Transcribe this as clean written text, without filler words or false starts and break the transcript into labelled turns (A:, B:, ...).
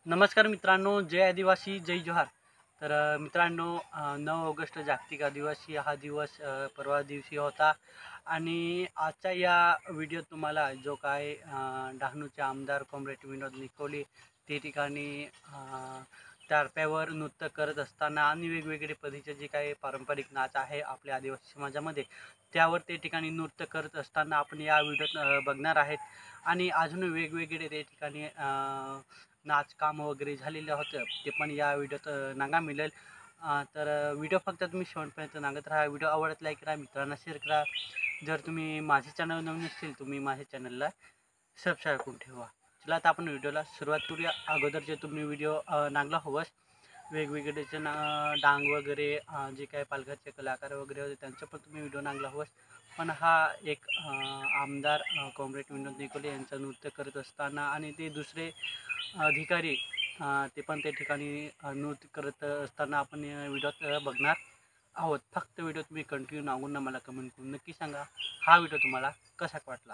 A: नमस्कार मित्रांनो, जय आदिवासी जय जोहार। तर मित्रांनो 9 ऑगस्ट जागतिक आदिवासी हा दिवस परवा दिवशी होता आणि आजच्या या व्हिडिओत तुम्हाला जो काय डहाणूचे आमदार कॉम्रेड विनोद निकोले ते ठिकाणी टारप्यावर नृत्य करत असताना आणि वेगवेगळे पद्धतीचे जे काही पारंपरिक नाच आहे आपल्या आदिवासी समाजामध्ये त्यावर ते ठिकाणी नृत्य करत असताना आपण या व्हिडिओत बघणार आहेत। आणि अजून वेगवेगळे ते ठिकाणी नाचकाम वगैरे झालेलं होतं ते पण या व्हिडिओत नागा मिळेल। तर व्हिडिओ फक्त तुम्ही शेवटपर्यंत नागत राहा। व्हिडिओ आवडत लाईक करा, मित्रांना शेअर करा। जर तुम्ही माझे चॅनल नवीन असतील तुम्ही माझ्या चॅनलला सबस्क्राईब करून ठेवा। चला आता आपण व्हिडिओला सुरुवात करूया। अगोदर जे तुम्ही व्हिडिओ नागला हवस वेगवेगळे जे डांग वगैरे जे काही पालघरचे कलाकार वगैरे होते त्यांचं पण तुम्ही व्हिडिओ नागला हवस। पण हा एक आमदार कॉम्रेड विनोद निकोले यांचं नृत्य करत असताना आणि ते दुसरे अधिकारी ते पण त्या ठिकाणी नृत्य करत असताना आपण व्हिडिओत बघणार आहोत। फक्त व्हिडिओ तुम्ही कंटिन्यू नागून मला कमेंट करून नक्की सांगा हा व्हिडिओ तुम्हाला कसा वाटला।